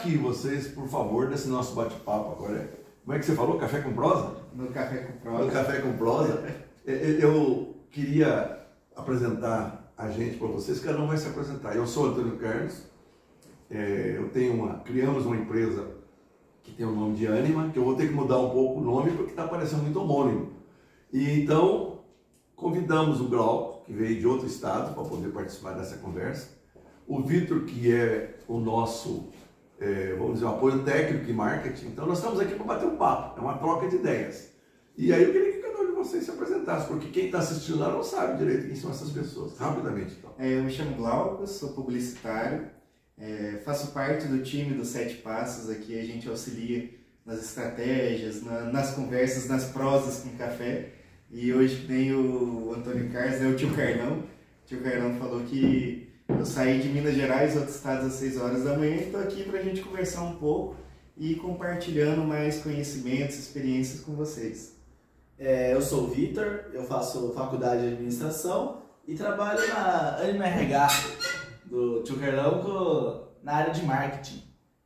aqui vocês, por favor, nesse nosso bate-papo agora. Como é que você falou? Café com prosa? No Café com Prosa. No Café com Prosa. Eu queria apresentar a gente para vocês, cada um vai se apresentar. Eu sou Antônio Carlos, criamos uma empresa que tem o nome de Ânima, que eu vou ter que mudar um pouco o nome porque está parecendo muito homônimo. E então convidamos o Glauco, que veio de outro estado, para poder participar dessa conversa. O Vitor, que é o nosso, vamos dizer, apoio técnico e marketing. Então nós estamos aqui para bater um papo, é uma troca de ideias. E aí eu queria que cada um de vocês se apresentasse, porque quem está assistindo lá não sabe direito quem são essas pessoas. Rapidamente, então. Eu me chamo Glauco, sou publicitário, faço parte do time dos 7 Passos. Aqui a gente auxilia nas estratégias, nas conversas, nas prosas com café. E hoje tem o Antônio Carlos, o tio Carlão. O tio Carlão falou que eu saí de Minas Gerais, outros estados, às 6 horas da manhã, e estou aqui para a gente conversar um pouco e compartilhando mais conhecimentos, experiências com vocês. Eu sou o Vitor, eu faço faculdade de administração e trabalho na Ânima RH do tio Carlão na área de marketing.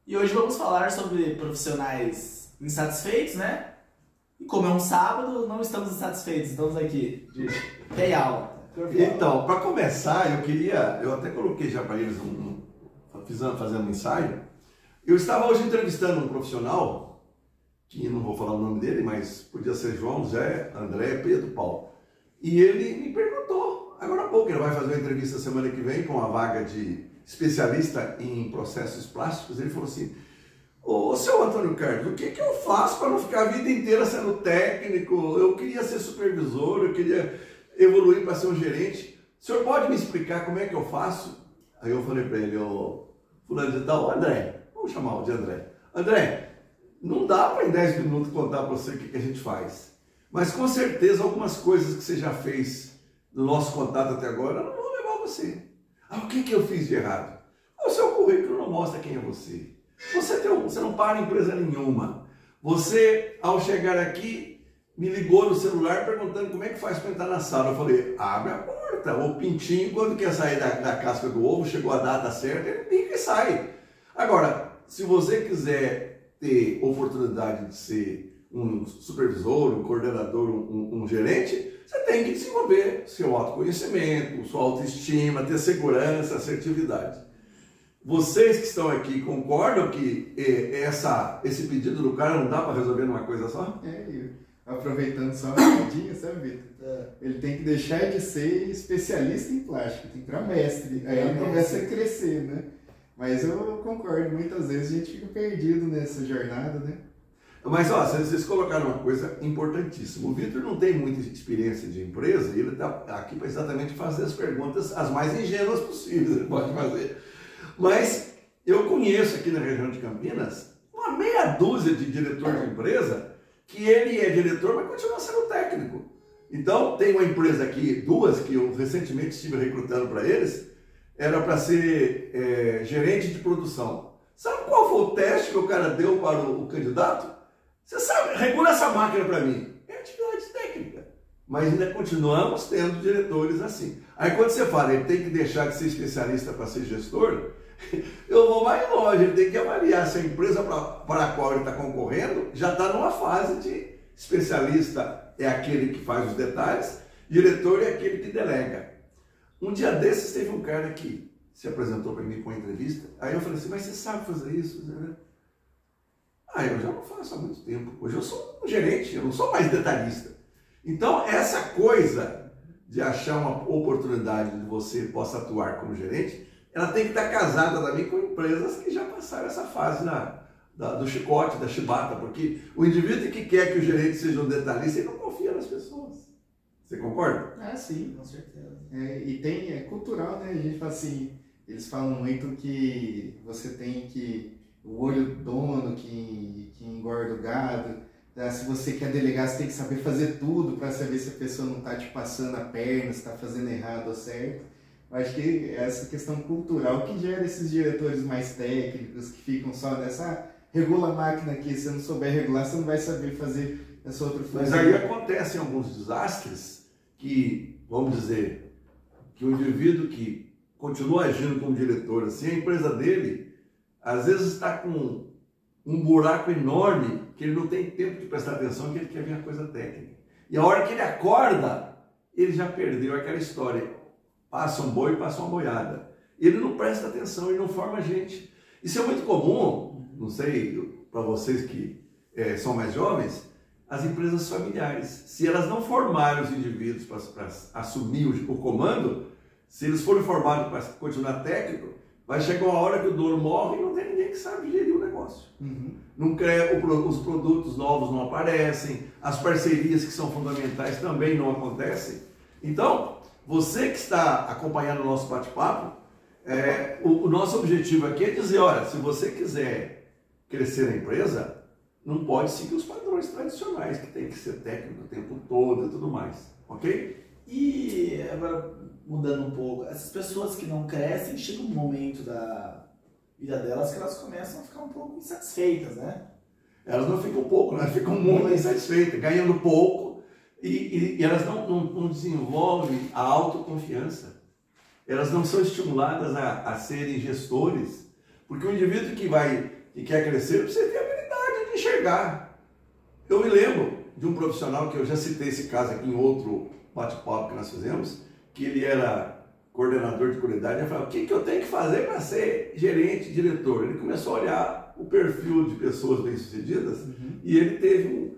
E hoje vamos falar sobre profissionais insatisfeitos, né? E como é um sábado, não estamos insatisfeitos, estamos aqui de pé alta. Então, para começar, eu até coloquei já para eles fazendo um ensaio. Eu estava hoje entrevistando um profissional, que não vou falar o nome dele, mas podia ser João, Zé, André, Pedro, Paulo. E ele me perguntou, agora há pouco, ele vai fazer uma entrevista semana que vem com a vaga de especialista em processos plásticos. Ele falou assim: ô seu Antônio Carlos, o que eu faço para não ficar a vida inteira sendo técnico? Eu queria ser supervisor, eu queria evoluir para ser um gerente. O senhor pode me explicar como é que eu faço? Aí eu falei para ele: ô fulano de tal, André, vamos chamar o de André. André, não dá para em 10 minutos contar para você o que a gente faz. Mas com certeza algumas coisas que você já fez no nosso contato até agora, eu não vou levar você. O que eu fiz de errado? O seu currículo não mostra quem é você. Você não para em empresa nenhuma. Você, ao chegar aqui, me ligou no celular perguntando como é que faz para entrar na sala. Eu falei: abre a porta. O pintinho, quando quer sair da casca do ovo, chegou a data certa, ele pica e sai. Agora, se você quiser ter oportunidade de ser um supervisor, um coordenador, um gerente, você tem que desenvolver seu autoconhecimento, sua autoestima, ter segurança, assertividade. Vocês que estão aqui concordam que esse pedido do cara não dá para resolver numa coisa só? Aproveitando só uma rapidinho, sabe, Vitor? Ele tem que deixar de ser especialista em plástico, tem que virar mestre. Aí ele começa a crescer, né? Mas eu concordo, muitas vezes a gente fica perdido nessa jornada, né? Mas ó, vocês colocaram uma coisa importantíssima. O Vitor não tem muita experiência de empresa e ele está aqui para exatamente fazer as perguntas as mais ingênuas possíveis, ele pode fazer. Mas eu conheço aqui na região de Campinas uma meia dúzia de diretor de empresa que ele é diretor, mas continua sendo técnico. Então, tem uma empresa aqui, duas, que eu recentemente estive recrutando para eles, era para ser gerente de produção. Sabe qual foi o teste que o cara deu para o candidato? Você sabe, regula essa máquina para mim. É atividade técnica. Mas ainda continuamos tendo diretores assim. Aí quando você fala, ele tem que deixar de ser especialista para ser gestor, eu vou mais longe, ele tem que avaliar se a empresa para a qual ele está concorrendo já está numa fase de especialista é aquele que faz os detalhes, diretor é aquele que delega. Um dia desses teve um cara que se apresentou para mim com uma entrevista, aí eu falei assim: mas você sabe fazer isso? Eu já não faço há muito tempo, hoje eu sou um gerente, eu não sou mais detalhista. Então essa coisa de achar uma oportunidade de você possa atuar como gerente, ela tem que estar casada também com empresas que já passaram essa fase do chicote, da chibata, porque o indivíduo que quer que o gerente seja um detalhista, ele não confia nas pessoas. Você concorda? Sim, com certeza. É cultural, né? A gente fala assim, eles falam muito que você tem que, o olho do dono que engorda o gado, tá? Se você quer delegar, você tem que saber fazer tudo para saber se a pessoa não está te passando a perna, se está fazendo errado ou certo. Eu acho que é essa questão cultural que gera esses diretores mais técnicos, que ficam só nessa, regula a máquina aqui, se você não souber regular, você não vai saber fazer essa outra função. Mas aí acontecem alguns desastres que, vamos dizer, que o indivíduo que continua agindo como diretor, assim, a empresa dele às vezes está com um buraco enorme que ele não tem tempo de prestar atenção, que ele quer ver a coisa técnica. E a hora que ele acorda, ele já perdeu aquela história. Passa um boi, passa uma boiada. Ele não presta atenção, ele não forma gente. Isso é muito comum, não sei, para vocês que são mais jovens, as empresas familiares. Se elas não formarem os indivíduos para assumir o comando, se eles forem formados para continuar técnico, vai chegar uma hora que o dono morre e não tem ninguém que sabe gerir o negócio. Não os produtos novos não aparecem, as parcerias que são fundamentais também não acontecem. Então, você que está acompanhando o nosso bate-papo, o nosso objetivo aqui é dizer, olha, se você quiser crescer na empresa, não pode seguir os padrões tradicionais, que tem que ser técnico o tempo todo e tudo mais, ok? E agora, mudando um pouco, essas pessoas que não crescem, chega um momento da vida delas que elas começam a ficar um pouco insatisfeitas, né? Elas não ficam pouco, elas ficam muito insatisfeitas, ganhando pouco, e elas não desenvolvem a autoconfiança. Elas não são estimuladas a serem gestores, porque o indivíduo que quer crescer precisa ter a habilidade de enxergar. Eu me lembro de um profissional que eu já citei esse caso aqui em outro bate-papo que nós fizemos, que ele era coordenador de qualidade, ele falava, o que eu tenho que fazer para ser gerente, diretor? Ele começou a olhar o perfil de pessoas bem-sucedidas e ele teve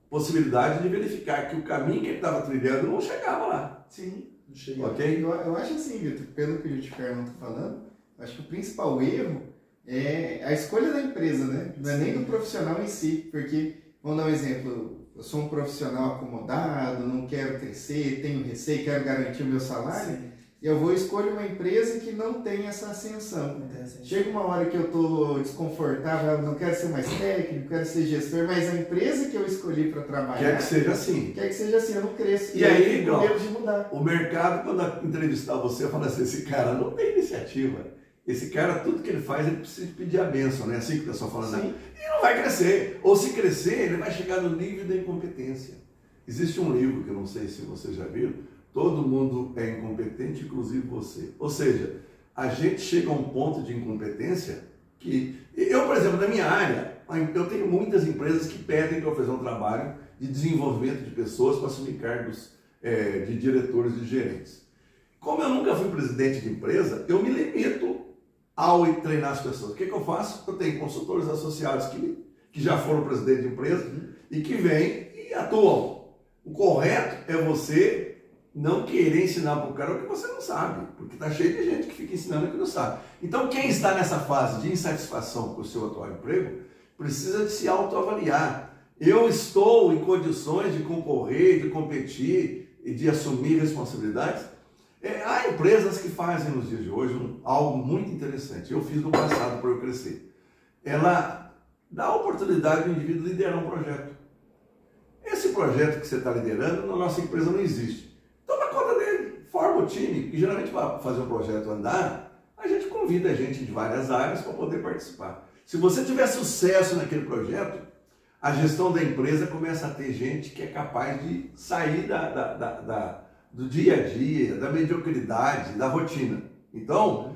possibilidade de verificar que o caminho que ele estava trilhando não chegava lá. Sim. Não chega. Ok? Eu acho assim, Vitor, pelo que o Jutifer está falando, acho que o principal erro é a escolha da empresa, né? Não é nem do profissional em si, porque, vamos dar um exemplo, eu sou um profissional acomodado, não quero crescer, tenho receio, quero garantir o meu salário, e eu vou escolher uma empresa que não tem essa ascensão. Chega uma hora que eu estou desconfortável, não quero ser mais técnico, quero ser gestor, mas a empresa que eu escolhi para trabalhar... Quer que seja assim. Quer que seja assim, eu não cresço. E aí, eu tenho medo de mudar. O mercado, quando entrevistar você, fala assim, esse cara não tem iniciativa. Esse cara, tudo que ele faz, ele precisa pedir a bênção, né? Assim que o pessoal fala, né? E não vai crescer. Ou se crescer, ele vai chegar no nível da incompetência. Existe um livro, que eu não sei se você já viu, Todo Mundo é Incompetente, inclusive você. Ou seja, a gente chega a um ponto de incompetência que... Eu, por exemplo, na minha área, eu tenho muitas empresas que pedem para eu fazer um trabalho de desenvolvimento de pessoas para assumir cargos de diretores e gerentes. Como eu nunca fui presidente de empresa, eu me limito ao treinar as pessoas. O que eu faço? Eu tenho consultores associados que já foram presidente de empresa e que vêm e atuam. O correto é você não querer ensinar para o cara o que você não sabe, porque está cheio de gente que fica ensinando o que não sabe. Então, quem está nessa fase de insatisfação com o seu atual emprego, precisa de se autoavaliar. Eu estou em condições de concorrer, de competir e de assumir responsabilidades? Há empresas que fazem nos dias de hoje algo muito interessante. Eu fiz no passado para eu crescer. Ela dá a oportunidade do indivíduo liderar um projeto. Esse projeto que você está liderando, na nossa empresa não existe. Toma conta dele, forma o time, e geralmente para fazer um projeto andar, a gente convida a gente de várias áreas para poder participar. Se você tiver sucesso naquele projeto, a gestão da empresa começa a ter gente que é capaz de sair do dia a dia, da mediocridade, da rotina. Então,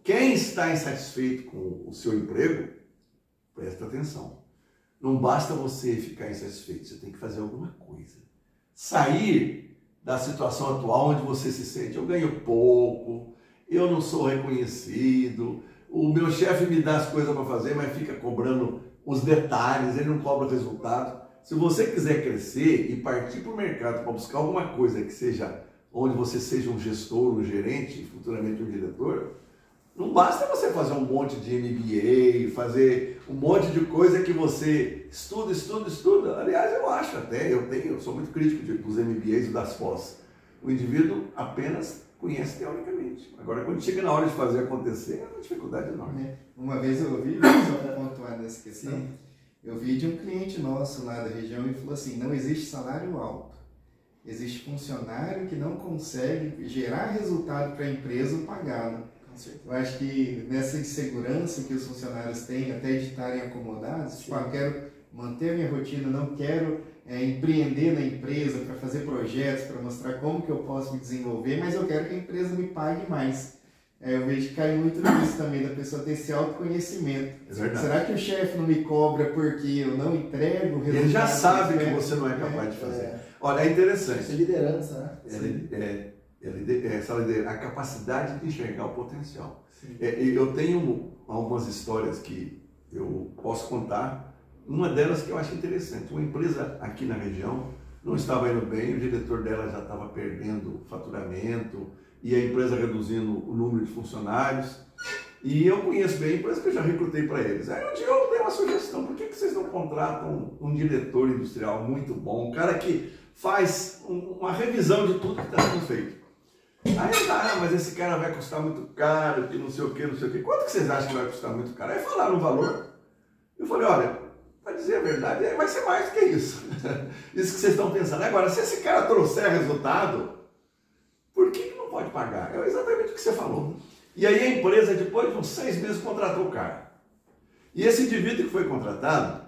quem está insatisfeito com o seu emprego, presta atenção. Não basta você ficar insatisfeito, você tem que fazer alguma coisa. Sair da situação atual onde você se sente, eu ganho pouco, eu não sou reconhecido, o meu chefe me dá as coisas para fazer, mas fica cobrando os detalhes, ele não cobra o resultado. Se você quiser crescer e partir para o mercado para buscar alguma coisa que seja, onde você seja um gestor, um gerente, futuramente um diretor, não basta você fazer um monte de MBA, fazer um monte de coisa que você estuda. Aliás, eu acho até, eu sou muito crítico dos MBAs e das pós. O indivíduo apenas conhece teoricamente. Agora, quando chega na hora de fazer acontecer, é uma dificuldade enorme. Uma vez eu ouvi, só para pontuar nessa questão, eu vi de um cliente nosso lá da região e falou assim, não existe salário alto. Existe funcionário que não consegue gerar resultado para a empresa pagá-lo. Eu acho que nessa insegurança que os funcionários têm, até de estarem acomodados, tipo, eu quero manter a minha rotina, não quero empreender na empresa para fazer projetos, para mostrar como que eu posso me desenvolver, mas eu quero que a empresa me pague mais. Eu vejo que cai muito nisso também, da pessoa ter esse autoconhecimento. É verdade. Será que o chefe não me cobra porque eu não entrego o resultado? Ele já sabe que você não é capaz de fazer. Olha, é interessante. Isso é liderança, né? A capacidade de enxergar o potencial. Eu tenho algumas histórias que eu posso contar. Uma delas que eu acho interessante. Uma empresa aqui na região não estava indo bem, o diretor dela já estava perdendo faturamento e a empresa reduzindo o número de funcionários. E eu conheço bem a empresa que eu já recrutei para eles. Aí um dia eu dei uma sugestão: por que vocês não contratam um diretor industrial muito bom, um cara que faz uma revisão de tudo que está sendo feito? Aí mas esse cara vai custar muito caro, que não sei o que, não sei o que. Quanto que vocês acham que vai custar muito caro? Aí falaram um valor. Eu falei: olha, para dizer a verdade, vai ser mais do que isso. Isso que vocês estão pensando. Agora, se esse cara trouxer resultado, por que não pode pagar? É exatamente o que você falou. E aí a empresa, depois de uns 6 meses, contratou o cara. E esse indivíduo que foi contratado,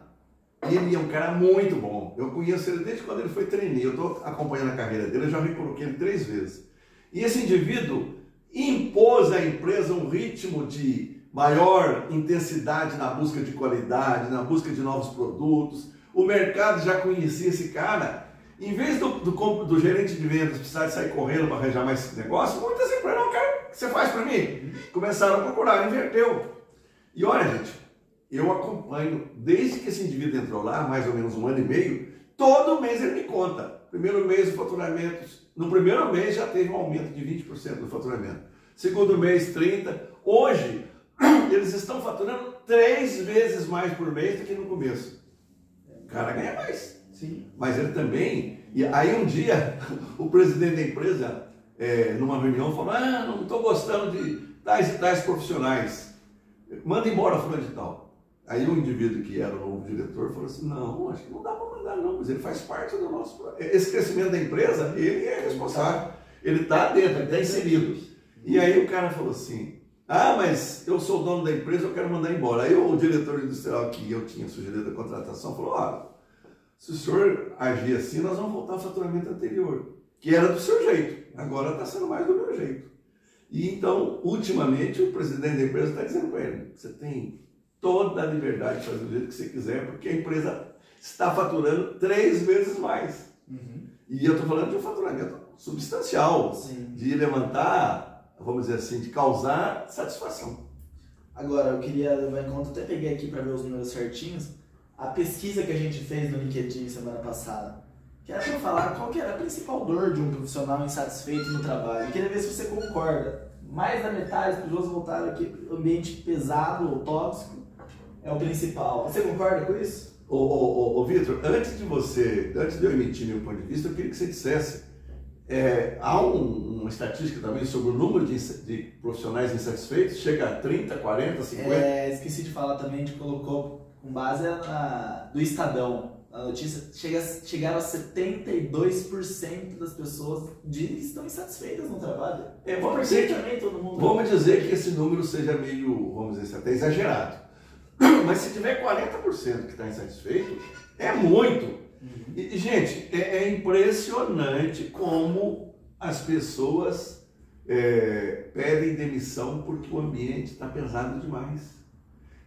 ele é um cara muito bom. Eu conheço ele desde quando ele foi trainee. Eu estou acompanhando a carreira dele, eu já recoloquei ele 3 vezes. E esse indivíduo impôs à empresa um ritmo de maior intensidade na busca de qualidade, na busca de novos produtos. O mercado já conhecia esse cara. Em vez do gerente de vendas precisar de sair correndo para arranjar mais negócio, muitas empresas: não, cara, o que você faz para mim? Começaram a procurar, inverteu. E olha, gente, eu acompanho, desde que esse indivíduo entrou lá, mais ou menos 1 ano e meio, todo mês ele me conta. Primeiro mês o faturamento, no primeiro mês já teve um aumento de 20% do faturamento. Segundo mês, 30%. Hoje, eles estão faturando 3 vezes mais por mês do que no começo. O cara ganha mais. Sim. Mas ele também... E aí um dia, o presidente da empresa, numa reunião, falou: não estou gostando de tais e tais profissionais. Manda embora fulano de tal. Aí o indivíduo que era o novo diretor falou assim: não, acho que não dá para mandar não, mas ele faz parte do nosso... Esse crescimento da empresa, ele é responsável. Ele está dentro, ele está inserido. E aí o cara falou assim: mas eu sou o dono da empresa, eu quero mandar embora. Aí o diretor industrial que eu tinha sugerido a contratação falou: se o senhor agir assim, nós vamos voltar ao faturamento anterior, que era do seu jeito, agora está sendo mais do meu jeito. E então, ultimamente, o presidente da empresa está dizendo para ele: você tem toda a liberdade de fazer do jeito que você quiser, porque a empresa está faturando 3 vezes mais. Uhum. E eu estou falando de um faturamento substancial, sim, de levantar, vamos dizer assim, de causar satisfação. Agora, eu queria levar em conta, até peguei aqui para ver os números certinhos, a pesquisa que a gente fez no LinkedIn semana passada, que era para falar qual que era a principal dor de um profissional insatisfeito no trabalho. Eu queria ver se você concorda. Mais da metade das pessoas voltaram aqui para o ambiente pesado ou tóxico é o principal. Você concorda com isso? Vitor, antes de eu emitir meu ponto de vista, eu queria que você dissesse, há uma estatística também sobre o número de profissionais insatisfeitos, chega a 30, 40, 50? Esqueci de falar também, a gente colocou com base do Estadão. A notícia chegaram a 72% das pessoas estão insatisfeitas no trabalho. Vamos dizer que esse número seja meio, vamos dizer, até exagerado. Mas se tiver 40% que está insatisfeito, é muito. Uhum. E, gente, é impressionante como as pessoas pedem demissão porque o ambiente está pesado demais.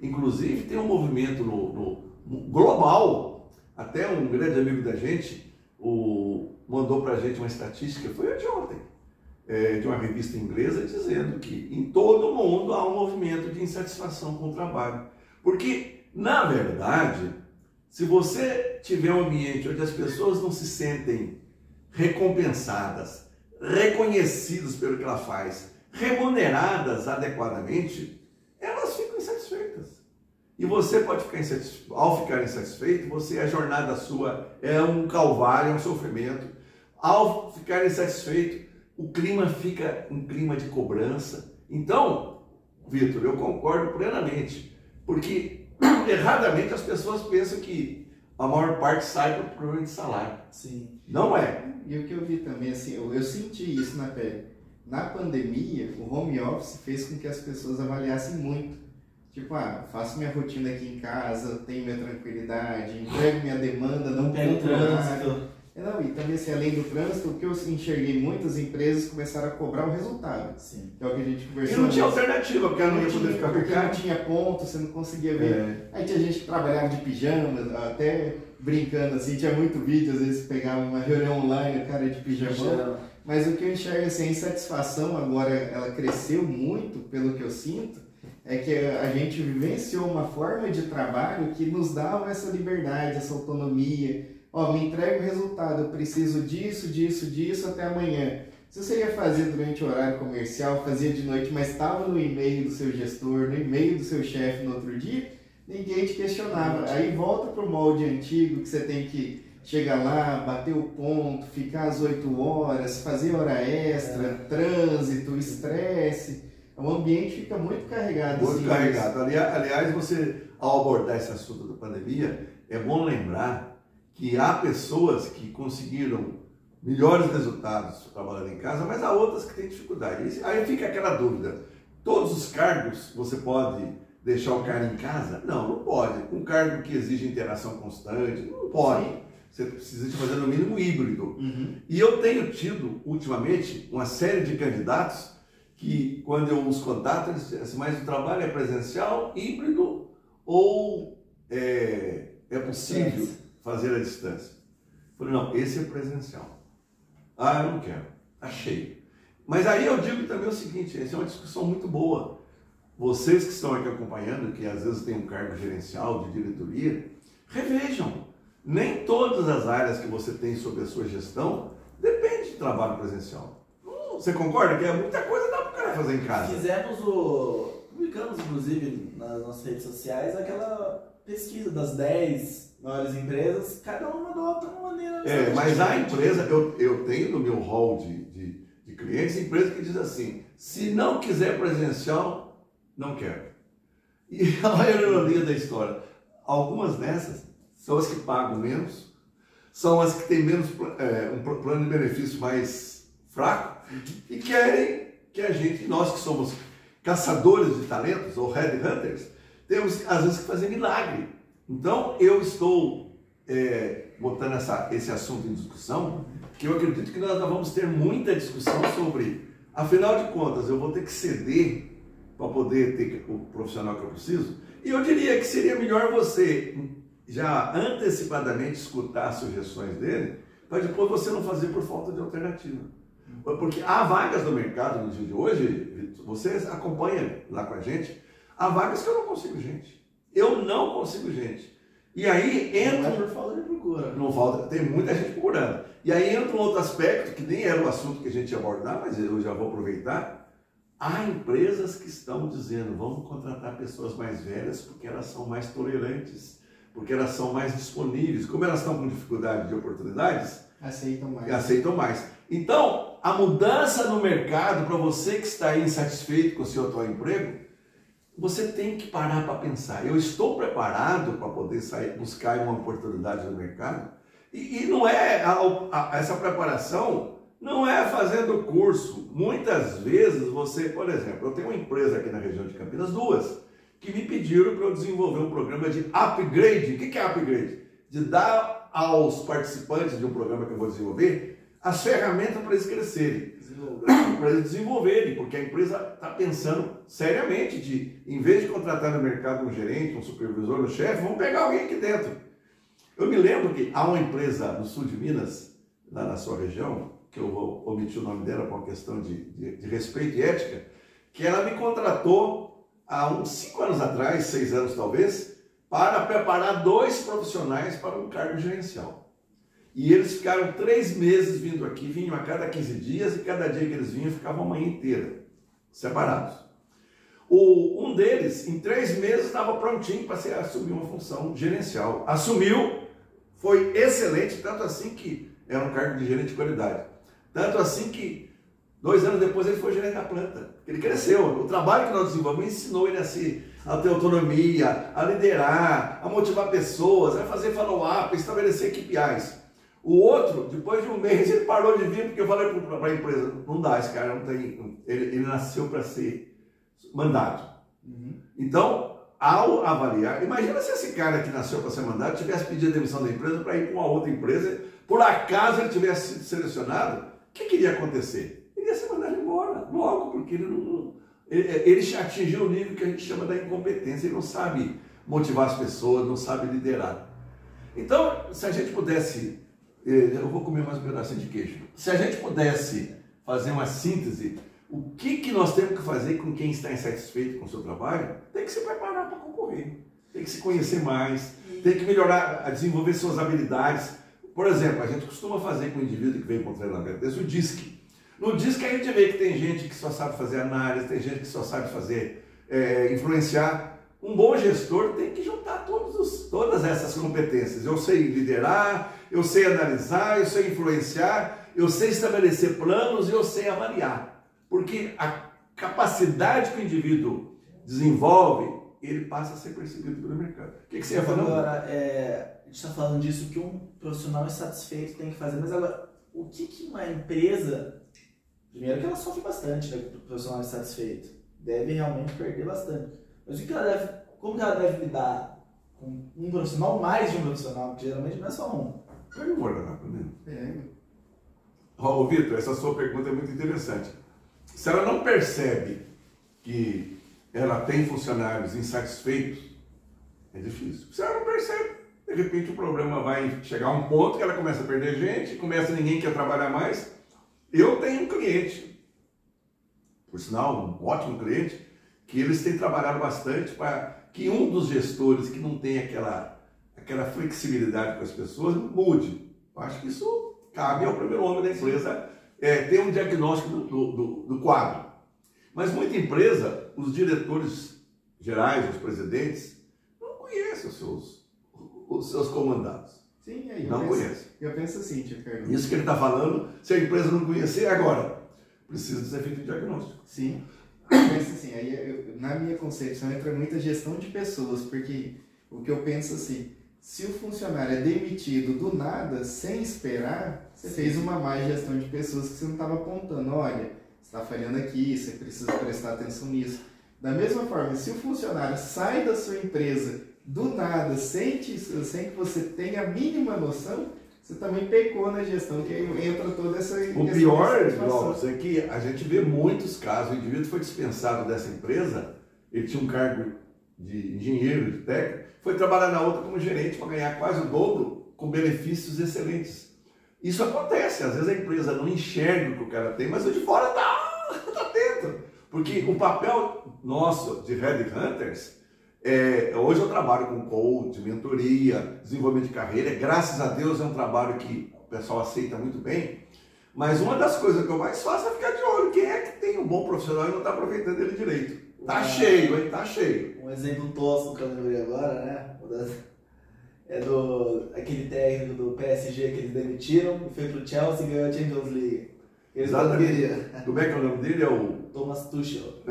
Inclusive, tem um movimento no global. Até um grande amigo da gente mandou para a gente uma estatística, foi anteontem, de uma revista inglesa, dizendo que em todo o mundo há um movimento de insatisfação com o trabalho. Porque, na verdade, se você tiver um ambiente onde as pessoas não se sentem recompensadas, reconhecidas pelo que ela faz, remuneradas adequadamente, elas ficam insatisfeitas. E você pode ficar insatisfeito. Ao ficar insatisfeito, a jornada sua é um calvário, é um sofrimento. Ao ficar insatisfeito, o clima fica um clima de cobrança. Então, Vitor, eu concordo plenamente. Porque, erradamente, as pessoas pensam que a maior parte sai por problema de salário. Sim. Não é. E o que eu vi também, assim, eu senti isso na pele. Na pandemia, o home office fez com que as pessoas avaliassem muito. Tipo, faço minha rotina aqui em casa, tenho minha tranquilidade, entrego minha demanda, não pego o trânsito. Não, e também assim, além do trânsito, o que eu enxerguei, muitas empresas começaram a cobrar o resultado. Sim. Que é o que a gente conversou. E não tinha alternativa, porque ela não ia poder ficar com o porque carro. não tinha ponto, você não conseguia ver. Aí tinha gente que trabalhava de pijama, até brincando assim, tinha muito vídeo, às vezes pegava uma reunião online, o cara de pijama. Mas o que eu enxergo assim, a insatisfação agora, ela cresceu muito, pelo que eu sinto, é que a gente vivenciou uma forma de trabalho que nos dava essa liberdade, essa autonomia. Ó, me entrega o resultado, eu preciso disso, disso, disso até amanhã. Se você ia fazer durante o horário comercial, fazia de noite, mas estava no e-mail do seu gestor, no e-mail do seu chefe no outro dia, ninguém te questionava. Aí volta para o molde antigo, que você tem que chegar lá, bater o ponto, ficar às 8 horas, fazer hora extra, trânsito, estresse. O ambiente fica muito carregado. Muito carregado. Aliás, você, ao abordar esse assunto da pandemia, é bom lembrar que há pessoas que conseguiram melhores resultados trabalhando em casa, mas há outras que têm dificuldade. Aí fica aquela dúvida, todos os cargos você pode deixar o cara em casa? Não, não pode. Um cargo que exige interação constante, não pode. Sim. Você precisa de fazer no mínimo híbrido. E eu tenho tido, ultimamente, uma série de candidatos que, quando eu os contato, eles dizem assim, mas o trabalho é presencial, híbrido ou é possível fazer à distância? Eu falei, não, esse é presencial. Ah, eu não quero. Tá cheio. Mas aí eu digo também o seguinte, essa é uma discussão muito boa. Vocês que estão aqui acompanhando, que às vezes têm um cargo gerencial, de diretoria, revejam. Nem todas as áreas que você tem sob a sua gestão depende de trabalho presencial. Você concorda que é muita coisa dá para o cara fazer em casa? Publicamos inclusive nas nossas redes sociais aquela pesquisa das 10 maiores empresas, cada uma adota uma maneira. Mas a empresa, eu tenho no meu hall de clientes, empresa que diz assim, se não quiser presencial, não quero. E a ironia da história, algumas dessas são as que pagam menos, são as que têm menos um plano de benefício mais fraco e querem que a gente, nós que somos caçadores de talentos ou headhunters, temos às vezes que fazer milagre. Então eu estou botando esse assunto em discussão, que eu acredito que nós vamos ter muita discussão sobre, afinal de contas, eu vou ter que ceder para poder ter o profissional que eu preciso, e eu diria que seria melhor você já antecipadamente escutar as sugestões dele, para depois você não fazer por falta de alternativa. Porque há vagas no mercado no dia de hoje, vocês acompanham lá com a gente, há vagas que eu não consigo gente. Eu não consigo gente. E aí entra... Não é por falta de procura. Não falta, tem muita gente procurando. E aí entra um outro aspecto, que nem era o assunto que a gente ia abordar, mas eu já vou aproveitar. Há empresas que estão dizendo, vamos contratar pessoas mais velhas porque elas são mais tolerantes, porque elas são mais disponíveis. Como elas estão com dificuldade de oportunidades, aceitam mais. Então, a mudança no mercado, para você que está aí insatisfeito com o seu atual emprego, você tem que parar para pensar. Eu estou preparado para poder buscar uma oportunidade no mercado? E não é essa preparação não é fazendo curso. Muitas vezes você, por exemplo, eu tenho uma empresa aqui na região de Campinas, duas, que me pediram para eu desenvolver um programa de upgrade. O que é upgrade? De dar aos participantes de um programa que eu vou desenvolver as ferramentas para eles crescerem, para eles desenvolverem, porque a empresa está pensando seriamente de, em vez de contratar no mercado um gerente, um supervisor, um chefe, vamos pegar alguém aqui dentro. Eu me lembro que há uma empresa no sul de Minas, lá na sua região, que eu vou omitir o nome dela por uma questão de respeito e ética, que ela me contratou há uns 5 anos atrás, 6 anos talvez, para preparar 2 profissionais para um cargo gerencial. E eles ficaram 3 meses vindo aqui, vinham a cada 15 dias, e cada dia que eles vinham, ficavam a manhã inteira, separados. Um deles, em 3 meses, estava prontinho para assumir uma função gerencial. Assumiu, foi excelente, tanto assim que era um cargo de gerente de qualidade. Tanto assim que 2 anos depois ele foi gerente da planta. Ele cresceu. O trabalho que nós desenvolvemos ensinou ele a ter autonomia, a liderar, a motivar pessoas, a fazer follow-up, a estabelecer KPIs. O outro, depois de 1 mês, ele parou de vir, porque eu falei para a empresa, não dá, esse cara não tem, ele nasceu para ser mandado. Então, ao avaliar, imagina se esse cara que nasceu para ser mandado tivesse pedido a demissão da empresa para ir para uma outra empresa, por acaso ele tivesse sido selecionado, o que iria acontecer? Ele ia ser mandado embora, logo, porque ele atingiu o nível que a gente chama da incompetência, ele não sabe motivar as pessoas, não sabe liderar. Então, se a gente pudesse, eu vou comer mais um pedacinho de queijo, se a gente pudesse fazer uma síntese, o que nós temos que fazer com quem está insatisfeito com o seu trabalho, tem que se preparar para concorrer, tem que se conhecer mais, tem que melhorar, desenvolver suas habilidades. Por exemplo, a gente costuma fazer com o indivíduo que vem para o treinamento desse, o DISC. No DISC a gente vê que tem gente que só sabe fazer análise, tem gente que só sabe fazer, influenciar. Um bom gestor tem que juntar todas essas competências. Eu sei liderar, eu sei analisar, eu sei influenciar, eu sei estabelecer planos e eu sei avaliar. Porque a capacidade que o indivíduo desenvolve, ele passa a ser percebido pelo mercado. O que você ia falando? Agora, a gente está falando disso que um profissional insatisfeito tem que fazer, mas agora, o que uma empresa, primeiro que ela sofre bastante, né, com o profissional insatisfeito, deve realmente perder bastante. Mas como que ela deve lidar com um profissional, mais de um profissional, porque geralmente não é só um. Pega um guardanapo, né? Ô, Vitor, essa sua pergunta é muito interessante. Se ela não percebe que ela tem funcionários insatisfeitos, é difícil. Se ela não percebe, de repente o problema vai chegar a um ponto que ela começa a perder gente, ninguém quer trabalhar mais. Eu tenho um cliente, por sinal, um ótimo cliente, que eles têm trabalhado bastante para que um dos gestores que não tem aquela flexibilidade com as pessoas mude. Eu acho que isso cabe ao primeiro homem da empresa ter um diagnóstico do quadro. Mas muita empresa, os diretores gerais, os presidentes, não conhecem os seus comandados. Sim, não conhecem. Eu penso assim, tio Carlos. Isso que ele está falando, se a empresa não conhecer, agora precisa ser feito um diagnóstico. Sim. Eu penso assim, na minha concepção entra muita gestão de pessoas, porque o que eu penso assim, se o funcionário é demitido do nada, sem esperar, você fez uma má gestão de pessoas que você não estava apontando, olha, você está falhando aqui, você precisa prestar atenção nisso. Da mesma forma, se o funcionário sai da sua empresa do nada, sem que você tenha a mínima noção, você também pecou na gestão, que entra toda essa... O pior, Glaucio, é que a gente vê muitos casos, o indivíduo foi dispensado dessa empresa, ele tinha um cargo de engenheiro, de técnico, foi trabalhar na outra como gerente para ganhar quase o dobro, com benefícios excelentes. Isso acontece, às vezes a empresa não enxerga o que o cara tem, mas o de fora tá dentro. Porque o papel nosso de Headhunters, hoje eu trabalho com coach, mentoria, desenvolvimento de carreira, graças a Deus é um trabalho que o pessoal aceita muito bem, mas uma das coisas que eu mais faço é ficar de olho, quem é que tem um bom profissional e não está aproveitando ele direito. Tá cheio, hein? Tá cheio. Um exemplo tosco que eu lembrei agora, né? É aquele técnico do PSG que eles demitiram e foi pro Chelsea e ganhou a Champions League. Exatamente. Como é que é o nome dele? É o Thomas Tuchel.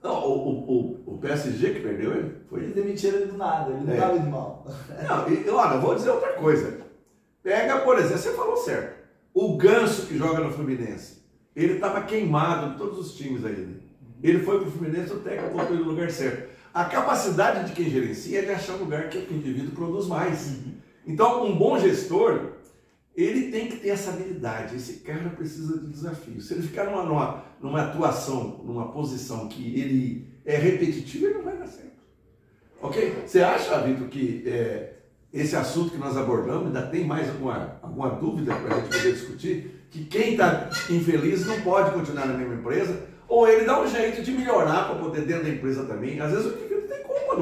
Não, o PSG que perdeu ele? Foi. Eles demitiram ele do nada, ele não estava indo mal. Não, olha, vou dizer outra coisa. Pega, por exemplo, você falou certo. O Ganso que joga no Fluminense, ele estava queimado em todos os times ainda. Ele foi para o Fluminense, o técnico colocou ele no lugar certo. A capacidade de quem gerencia é de achar um lugar que o indivíduo produz mais. Então, um bom gestor, ele tem que ter essa habilidade. Esse cara precisa de desafio. Se ele ficar numa atuação, numa posição que ele é repetitivo, ele não vai dar certo. Ok? Você acha, Vitor, que esse assunto que nós abordamos, ainda tem mais alguma dúvida para a gente poder discutir? Que quem está infeliz não pode continuar na mesma empresa? Ou ele dá um jeito de melhorar para poder dentro da empresa também? Às vezes o indivíduo tem culpa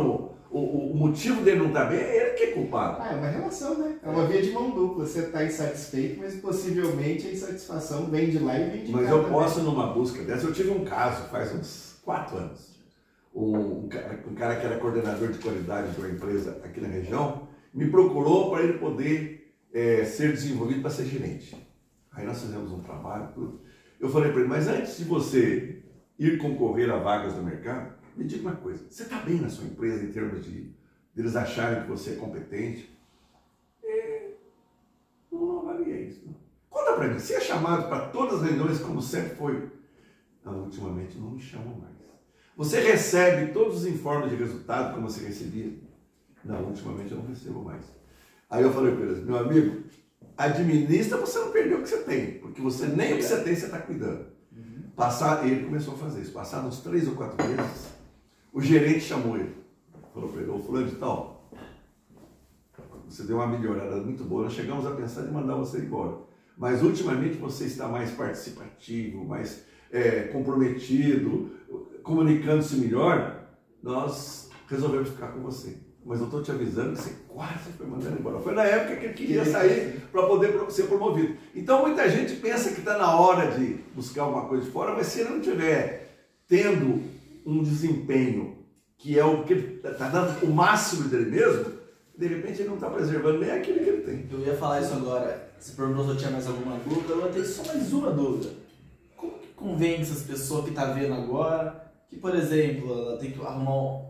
o motivo dele não estar bem, é ele que é culpado. É uma relação, né? É uma via de mão dupla. Você está insatisfeito, mas possivelmente a insatisfação vem de lá e vem de cá. Mas eu posso, numa busca dessa, eu tive um caso faz uns 4 anos. Um cara que era coordenador de qualidade de uma empresa aqui na região, me procurou para ele poder ser desenvolvido para ser gerente. Aí nós fizemos um trabalho, tudo. Eu falei para ele, mas antes de você ir concorrer a vagas no mercado, me diga uma coisa, você está bem na sua empresa em termos de eles acharem que você é competente? Não avaliei isso. Não. Conta para mim, você é chamado para todas as reuniões como sempre foi? Não, ultimamente não me chamam mais. Você recebe todos os informes de resultado como você recebia? Não, ultimamente eu não recebo mais. Aí eu falei para eles, meu amigo, administra, você não perdeu o que você tem, porque você nem o que você tem você está cuidando. Ele começou a fazer isso. Passados uns 3 ou 4 meses, o gerente chamou ele. Falou para ele, ô fulano de tal, você deu uma melhorada muito boa, nós chegamos a pensar em mandar você embora. Mas ultimamente você está mais participativo, mais comprometido, comunicando-se melhor, nós resolvemos ficar com você. Mas eu estou te avisando que você quase foi mandado embora. Foi na época que ele queria sair para poder ser promovido. Então muita gente pensa que está na hora de buscar alguma coisa de fora, mas se ele não estiver tendo um desempenho que é o que ele está dando o máximo dele mesmo, de repente ele não está preservando nem aquilo que ele tem. Eu ia falar isso agora. Se perguntou se eu tinha mais alguma dúvida, eu vou ter só mais uma dúvida. Como que convence as pessoas que estão vendo agora que, por exemplo, ela tem que arrumar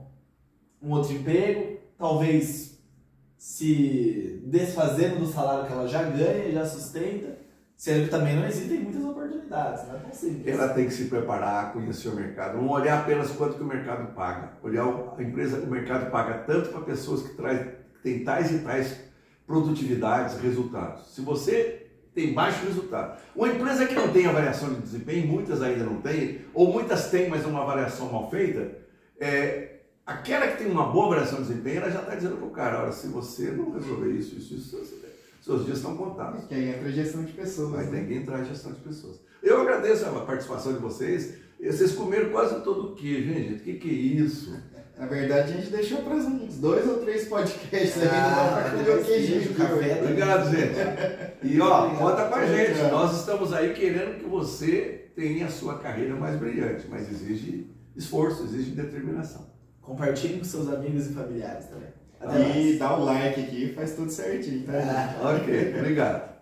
um outro emprego, talvez se desfazendo do salário que ela já ganha, já sustenta, sendo que também não existem muitas oportunidades, não é tão simples. Ela tem que se preparar, conhecer o mercado, não olhar apenas quanto que o mercado paga, olhar a empresa, o mercado paga tanto para pessoas que têm tais e tais produtividades, resultados. Se você tem baixo resultado, uma empresa que não tem avaliação de desempenho, muitas ainda não têm, ou muitas têm, mas é uma avaliação mal feita, aquela que tem uma boa avaliação de desempenho, ela já está dizendo para o cara, olha, se você não resolver isso, seus dias estão contados. Que aí entra a gestão de pessoas. Vai ter que entrar a gestão de pessoas. Eu agradeço a participação de vocês. Vocês comeram quase todo o queijo, hein, gente? O que é isso? Na verdade, a gente deixou para uns 2 ou 3 podcasts aí, não dá para comer o queijinho. Café. Obrigado, gente. E ó, conta com a gente. Nós estamos aí querendo que você tenha a sua carreira mais brilhante, mas exige esforço, exige determinação. Compartilhe com seus amigos e familiares também. E dá o like aqui, faz tudo certinho, tá? Ok, obrigado.